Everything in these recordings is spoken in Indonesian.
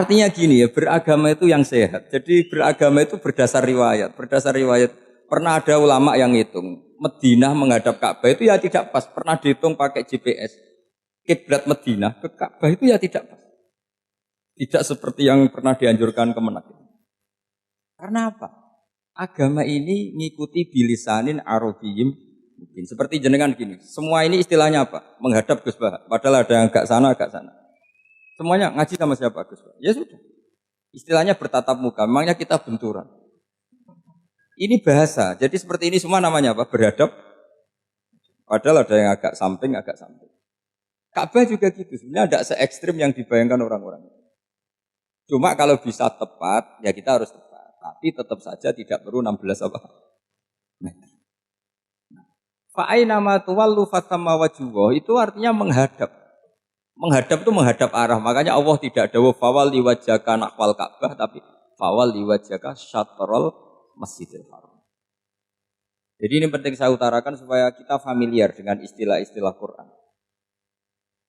Artinya gini ya, beragama itu yang sehat. Jadi beragama itu berdasar riwayat. Berdasar riwayat, pernah ada ulama yang ngitung. Madinah menghadap Ka'bah itu ya tidak pas. Pernah dihitung pakai GPS. Kiblat Madinah ke Ka'bah itu ya tidak pas. Tidak seperti yang pernah dianjurkan Kemenak. Karena apa? Agama ini ngikuti bilisanin Arabiyyin mungkin. Seperti jenengan gini. Semua ini istilahnya apa? Menghadap Gus Bah. Padahal ada yang agak sana, agak sana. Semuanya ngaji sama siapa Gus? Ya sudah. Istilahnya bertatap muka. Memangnya kita benturan. Ini bahasa. Jadi seperti ini semua namanya apa? Berhadap. Padahal ada yang agak samping, agak samping. Ka'bah juga gitu. Sebenarnya tidak se-ekstrim yang dibayangkan orang-orang. Cuma kalau bisa tepat, ya kita harus tepat. Tapi tetap saja tidak perlu 16 apa? Meter. Fa'aina ma tuwallu fatamma wajhuhu itu artinya menghadap. Menghadap itu menghadap arah. Makanya Allah tidak dawuh fawal liwajhaka nahwal Ka'bah tapi fawal liwajhaka syatrul Masjidil Haram. Jadi ini penting saya utarakan supaya kita familiar dengan istilah-istilah Quran.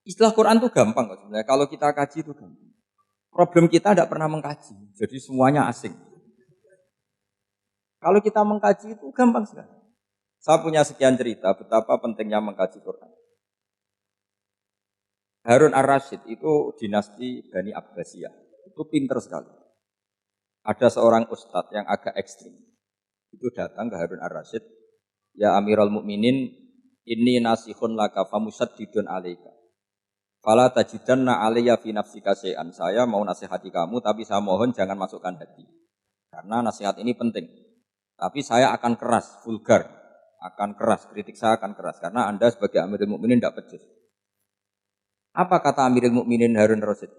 Istilah Quran itu gampang kok sebenarnya. Kalau kita kaji itu gampang. Problem kita tidak pernah mengkaji. Jadi semuanya asing. Kalau kita mengkaji itu gampang sekali. Saya punya sekian cerita betapa pentingnya mengkaji Quran. Harun ar-Rasyid itu dinasti Bani Abbasiyah. Itu pinter sekali. Ada seorang ustadz yang agak ekstrim. Itu datang ke Harun ar-Rasyid. Ya Amirul Mukminin, inni nasihun laka famusaddidun alaika. Fala tajidanna alayya fi nafsika syai'an. Saya mau nasihati kamu, tapi saya mohon jangan masukkan hati. Karena nasihat ini penting. Tapi saya akan keras, vulgar. Akan keras, kritik saya akan keras. Karena Anda sebagai Amirul Mukminin tidak pecus. Apa kata Amirul Mukminin Harun Rasyid?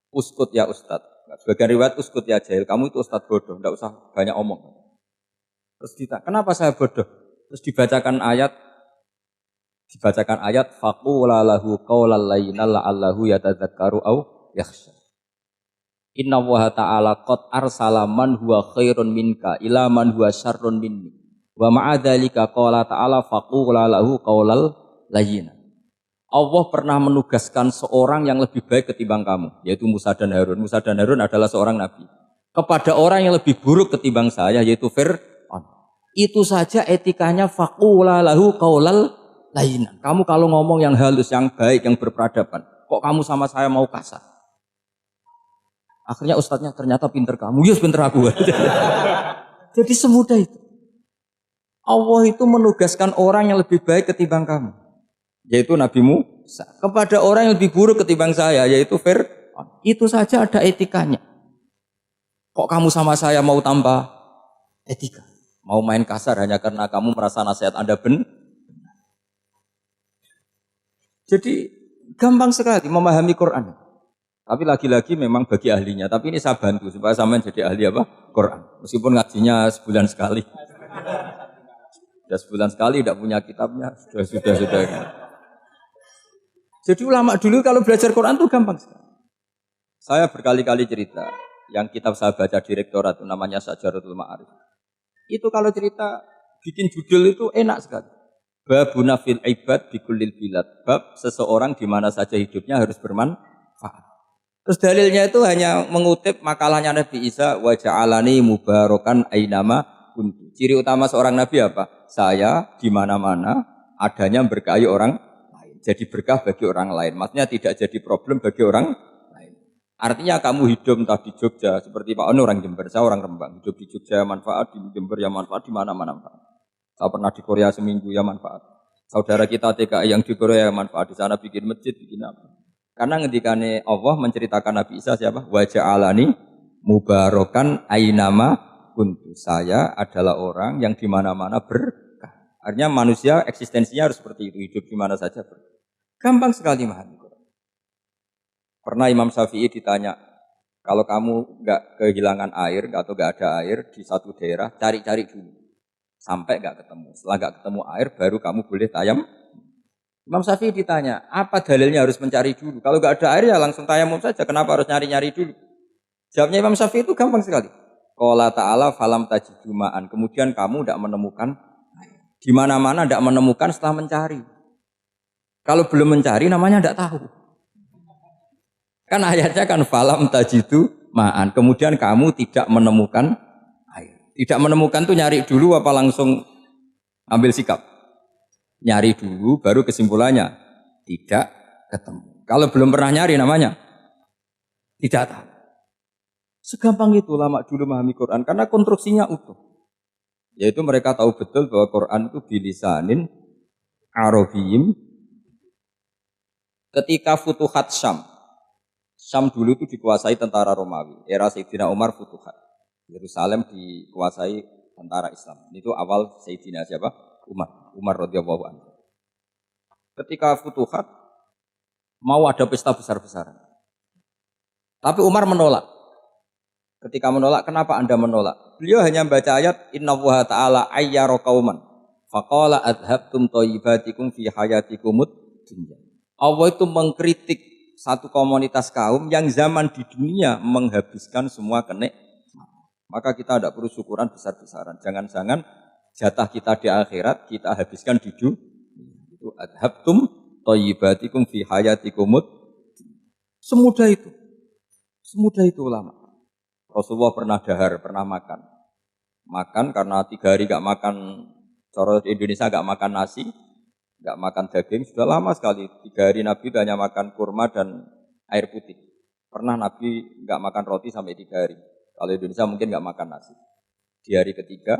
Uskut ya Ustadz. Sebagian riwayat uskut ya jahil. Kamu itu Ustadz bodoh, tidak usah banyak omong. Terus kita, kenapa saya bodoh? Terus dibacakan ayat faqula lahu qaulal layyinal la'allahu yatadzakkaru aw yakhsha. Inna Allaha ta'ala qad arsala man huwa khairun minka ila man huwa syarrun minni. Wa ma'a dzalika qala ta'ala faqula lahu qaulal layyin. Allah pernah menugaskan seorang yang lebih baik ketimbang kamu, yaitu Musa dan Harun. Musa dan Harun adalah seorang nabi. Kepada orang yang lebih buruk ketimbang saya, yaitu Fir'aun. Itu saja etikanya faqula lahu qaulal layyin. Kamu kalau ngomong yang halus, yang baik, yang berperadaban, kok kamu sama saya mau kasar? Akhirnya ustadznya ternyata pinter kamu, yes pinter aku. Jadi semudah itu. Allah itu menugaskan orang yang lebih baik ketimbang kamu, yaitu Nabi Musa, kepada orang yang lebih buruk ketimbang saya, yaitu Fir'aun. Itu saja ada etikanya. Kok kamu sama saya mau tambah etika? Mau main kasar hanya karena kamu merasa nasihat Anda benar? Jadi gampang sekali memahami Quran. Tapi lagi-lagi memang bagi ahlinya. Tapi ini saya bantu supaya sampean jadi ahli apa? Quran. Meskipun ngajinya sebulan sekali. Sudah sebulan sekali tidak punya kitabnya. Sudah. Jadi ulama dulu kalau belajar Quran itu gampang sekali. Saya berkali-kali cerita. Yang kitab saya baca di rektorat itu namanya Syajaratul Ma'arif. Itu kalau cerita bikin judul itu enak sekali. Babuna fil ibad bikullil bilad. Bab seseorang di mana saja hidupnya harus bermanfaat. Terus dalilnya itu hanya mengutip makalahnya Nabi Isa wa ja'alani mubarakan ainama kuntu. Ciri utama seorang nabi apa? Saya di mana-mana adanya berkahi orang lain. Jadi berkah bagi orang lain. Maksudnya tidak jadi problem bagi orang lain. Artinya kamu hidup entah di Jogja seperti Pak Ono orang Jember, saya orang Rembang. Hidup di Jogja manfaat, di Jember ya manfaat, di mana-mana manfaat. Saya pernah di Korea seminggu ya manfaat. Saudara kita TKI yang di Korea ya manfaat. Di sana bikin masjid, bikin apa. Karena ngendikane Allah menceritakan Nabi Isa siapa? Wa ja'alani mubarakan ainama kuntu. Saya adalah orang yang di mana-mana berkah. Artinya manusia eksistensinya harus seperti itu, hidup di mana saja berkah. Gampang sekali memahami. Pernah Imam Syafi'i ditanya, kalau kamu nggak kehilangan air atau nggak ada air di satu daerah, cari-cari dulu sampai nggak ketemu. Setelah nggak ketemu air, baru kamu boleh tayam. Imam Syafi'i ditanya, apa dalilnya harus mencari dulu? Kalau nggak ada air ya langsung tayamum saja. Kenapa harus nyari-nyari dulu? Jawabnya Imam Syafi'i itu gampang sekali. Qala ta'ala falam tajidu ma'an. Kemudian kamu tidak menemukan di mana-mana tidak menemukan setelah mencari. Kalau belum mencari namanya tidak tahu. Kan ayatnya kan falam tajidu ma'an. Kemudian kamu tidak menemukan air. Tidak menemukan tuh nyari dulu apa langsung ambil sikap? Nyari dulu baru kesimpulannya tidak ketemu. Kalau belum pernah nyari namanya tidak tahu. Segampang itu ulama dulu memahami Quran karena konstruksinya utuh. Yaitu mereka tahu betul bahwa Quran itu bilisanin Arabiyim. Ketika Futuhat Syam. Syam dulu itu dikuasai tentara Romawi. Era Sayyidina Umar Futuhat. Yerusalem dikuasai tentara Islam. Itu awal Sayyidina siapa? Umar radhiyallahu anhu. Ketika Futuhat mau ada pesta besar-besaran. Tapi Umar menolak. Ketika menolak, kenapa Anda menolak? Beliau hanya membaca ayat Innallaha ta'ala ayyara qauman faqala adhabtum thayyibatikum fi hayatikumud dunya. Allah itu mengkritik satu komunitas kaum yang zaman di dunia menghabiskan semua kenikmatan. Maka kita tidak perlu syukuran besar-besaran. Jangan-jangan jatah kita di akhirat kita habiskan di dunia. Itu adhabtum thayyibatikum fi hayatikumud. Semudah itu. Semudah itu ulama. Rasulullah pernah dahar, pernah makan. Makan karena 3 hari gak makan, cara Indonesia gak makan nasi, gak makan daging, sudah lama sekali. 3 hari Nabi hanya makan kurma dan air putih. Pernah Nabi gak makan roti sampai 3 hari. Kalau Indonesia mungkin gak makan nasi. Di hari ketiga,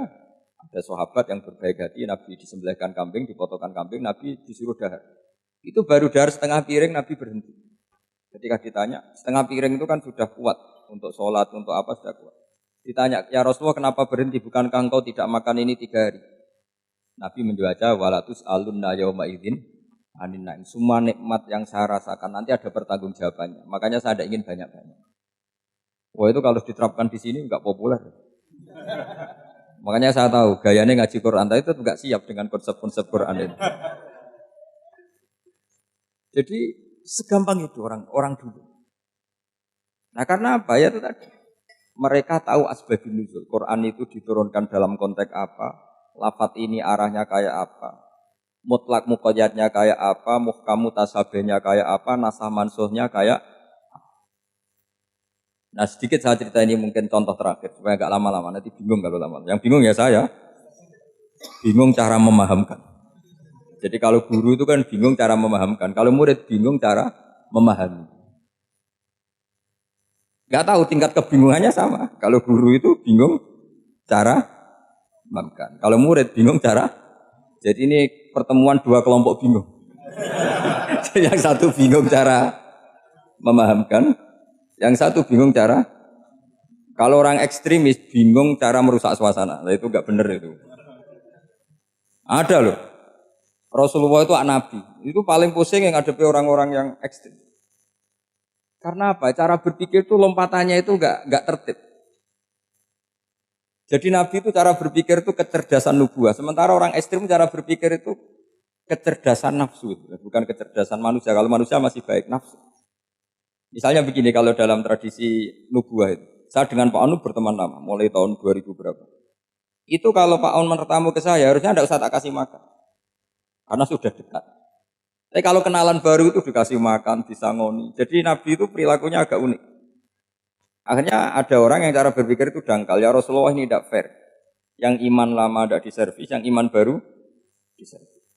ada sahabat yang berbaik hati, Nabi disembelihkan kambing, dipotongkan kambing, Nabi disuruh dahar. Itu baru dahar setengah piring, Nabi berhenti. Ketika ditanya, setengah piring itu kan sudah kuat. Untuk sholat, untuk apa sudah kuat. Ditanya, ya Rasulullah kenapa berhenti? Bukankah engkau tidak makan ini 3 hari? Nabi menjawab, walatus alunna yauma idzin anin naim. Semua nikmat yang saya rasakan nanti ada pertanggungjawabannya. Makanya saya tidak ingin banyak-banyak. Wah itu kalau diterapkan di sini enggak populer. Makanya saya tahu gayanya ngaji Quran itu enggak siap dengan konsep-konsep Quran itu. Jadi segampang itu orang dulu. Nah karena apa ya itu tadi. Mereka tahu asbabun nuzul. Quran itu diturunkan dalam konteks apa. Lafaz ini arahnya kayak apa. Mutlak muqayyadnya kayak apa. Muhkam mutasabihnya kayak apa. Nasah mansuhnya kayak apa. Nah sedikit saya cerita ini mungkin contoh terakhir. Supaya agak lama-lama. Nanti bingung kalau lama. Yang bingung ya saya. Bingung cara memahamkan. Jadi kalau guru itu kan bingung cara memahamkan. Kalau murid bingung cara memahami. Gak tahu tingkat kebingungannya sama. Kalau guru itu bingung cara memahamkan. Kalau murid bingung cara. Jadi ini pertemuan 2 kelompok bingung. Yang satu bingung cara memahamkan. Yang satu bingung cara. Kalau orang ekstremis bingung cara merusak suasana. Nah itu gak benar itu. Ada loh. Rasulullah itu nabi. Itu paling pusing yang ngadepi orang-orang yang ekstrim. Karena apa? Cara berpikir itu lompatannya itu enggak tertib. Jadi Nabi itu cara berpikir itu kecerdasan nubuah. Sementara orang ekstrim cara berpikir itu kecerdasan nafsu. Bukan kecerdasan manusia. Kalau manusia masih baik nafsu. Misalnya begini kalau dalam tradisi nubuah itu. Saya dengan Pak Anu berteman lama. Mulai tahun 2000 berapa. Itu kalau Pak Anu bertamu ke saya harusnya enggak usah tak kasih makan. Karena sudah dekat. Tapi kalau kenalan baru itu dikasih makan, disangoni. Jadi Nabi itu perilakunya agak unik. Akhirnya ada orang yang cara berpikir itu dangkal. Ya Rasulullah ini tidak fair. Yang iman lama tidak diservis, yang iman baru diservis.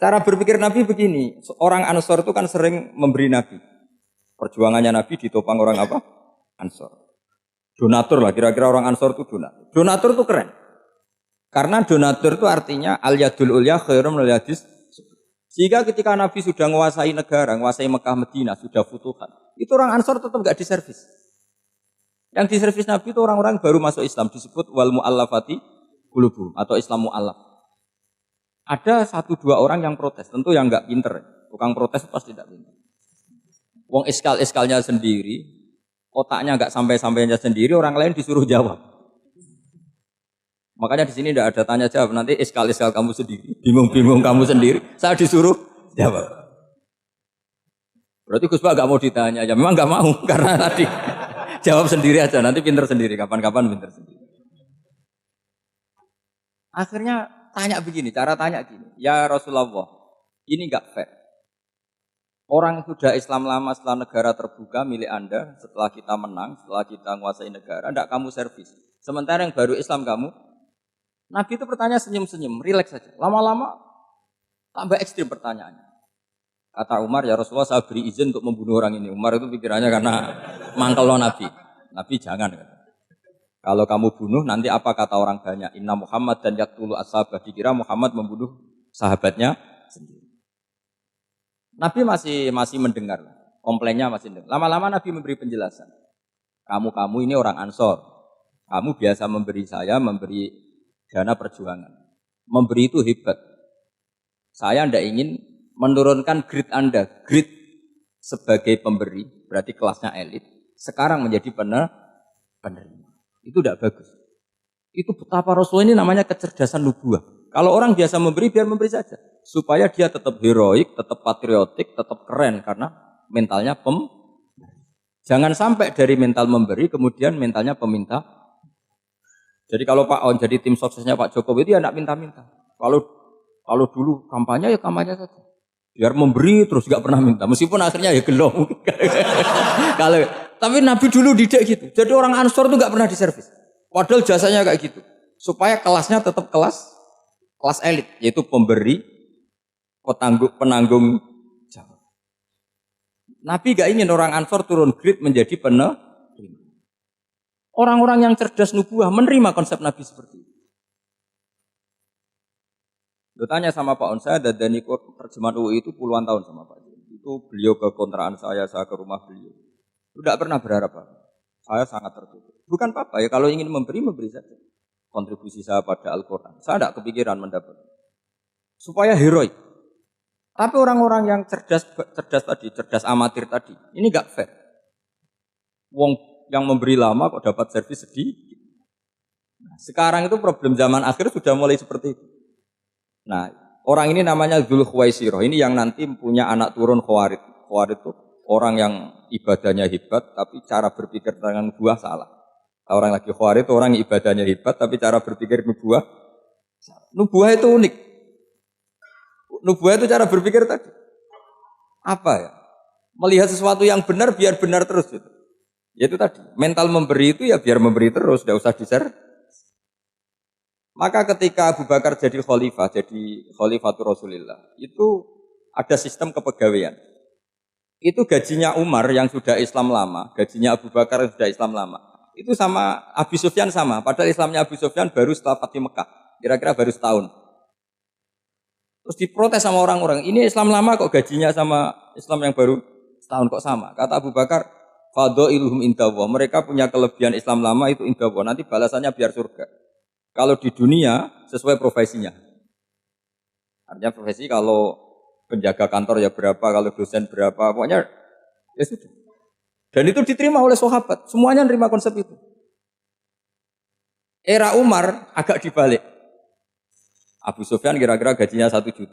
Cara berpikir Nabi begini. Orang Ansor itu kan sering memberi Nabi. Perjuangannya Nabi ditopang orang apa? Ansor. Donatur lah, kira-kira orang Ansor itu donatur. Donatur itu keren. Karena donatur itu artinya al-yadul ulya khairum minal yadis. Sehingga ketika Nabi sudah menguasai negara, menguasai Mekah Madinah, sudah futuhat, itu orang Ansor tetap enggak diservis. Yang diservis Nabi itu orang-orang baru masuk Islam, disebut wal mu'allafati qulubuhum atau Islam mu'allaf. Ada 1-2 orang yang protes, tentu yang enggak pinter. Tukang protes pasti tidak pinter. Wong iskal-iskalnya sendiri, otaknya enggak sampai-sampainya sendiri, orang lain disuruh jawab. Makanya di sini tidak ada tanya jawab, nanti iskal-iskal kamu sendiri, bingung-bingung kamu sendiri, saya disuruh jawab. Berarti Gus Pak nggak mau ditanya, ya memang nggak mau karena tadi jawab sendiri aja, nanti pinter sendiri, kapan-kapan pinter sendiri. Akhirnya tanya begini, cara tanya gini, ya Rasulullah, ini nggak fair. Orang sudah Islam lama setelah negara terbuka milik Anda, setelah kita menang, setelah kita menguasai negara, tidak kamu servis. Sementara yang baru Islam kamu, Nabi itu bertanya senyum-senyum, rileks saja. Lama-lama tambah ekstrim pertanyaannya. Kata Umar, ya Rasulullah saya beri izin untuk membunuh orang ini. Umar itu pikirannya karena mangkel Nabi. Nabi jangan. Kalau kamu bunuh nanti apa kata orang banyak? Inna Muhammad dan yaktulu ashabah. Dikira Muhammad membunuh sahabatnya sendiri. Nabi masih mendengar, komplainnya masih mendengar. Lama-lama Nabi memberi penjelasan. Kamu ini orang Ansor. Kamu biasa memberi saya, memberi dana perjuangan. Memberi itu hebat. Saya tidak ingin menurunkan grade Anda. Grade sebagai pemberi, berarti kelasnya elit. Sekarang menjadi penerima. Itu tidak bagus. Itu betapa Rasul ini namanya kecerdasan nubuah. Kalau orang biasa memberi, biar memberi saja. Supaya dia tetap heroik, tetap patriotik, tetap keren. Karena mentalnya Jangan sampai dari mental memberi, kemudian mentalnya peminta. Jadi kalau Pak On jadi tim suksesnya Pak Jokowi itu ya tidak minta-minta. Kalau dulu kampanye ya kampanye saja. Biar memberi terus gak pernah minta. Meskipun akhirnya ya gelong. Tapi Nabi dulu didik gitu. Jadi orang Ansor itu gak pernah diservis. Padahal jasanya kayak gitu. Supaya kelasnya tetap kelas elit. Yaitu pemberi, penanggung jawab. Nabi gak ingin orang Ansor turun grade menjadi penerima. Orang-orang yang cerdas nubuah menerima konsep Nabi seperti itu. Lo tanya sama Pak On, saya dadani terjemahan UI itu puluhan tahun sama Pak. Itu beliau ke kontrakan saya ke rumah beliau. Tidak pernah berharap apa. Saya sangat tertutup. Bukan apa-apa ya, kalau ingin memberi saja. Kontribusi saya pada Al-Quran. Saya tidak kepikiran mendapat. Supaya heroik. Tapi orang-orang yang cerdas amatir tadi, ini gak fair. Wong yang memberi lama kok dapat servis sedikit. Nah, sekarang itu problem zaman akhir sudah mulai seperti itu. Nah, orang ini namanya Dzul Khuwaisirah. Ini yang nanti punya anak turun Khawarid. Khawarid itu orang yang ibadahnya hebat, tapi cara berpikir dengan buah salah. Orang lagi Khawarid itu orang yang ibadahnya hebat, tapi cara berpikir nubuah salah. Nubuah itu unik. Nubuah itu cara berpikir tadi. Apa ya? Melihat sesuatu yang benar biar benar terus gitu. Yaitu tadi, mental memberi itu ya biar memberi terus, tidak usah di-share. Maka ketika Abu Bakar jadi khalifatul Rasulillah, itu ada sistem kepegawaian. Itu gajinya Umar yang sudah Islam lama, gajinya Abu Bakar yang sudah Islam lama. Itu sama Abu Sufyan sama, padahal Islamnya Abu Sufyan baru setelah Fathu Mekah, kira-kira baru setahun. Terus diprotes sama orang-orang, ini Islam lama kok gajinya sama Islam yang baru setahun kok sama. Kata Abu Bakar, fadailuhum indallah. Mereka punya kelebihan Islam lama itu indallah. Nanti balasannya biar surga. Kalau di dunia sesuai profesinya. Artinya profesi kalau penjaga kantor ya berapa, kalau dosen berapa, pokoknya ya sudah. Dan itu diterima oleh sahabat. Semuanya nerima konsep itu. Era Umar agak dibalik. Abu Sufyan kira-kira gajinya 1 juta.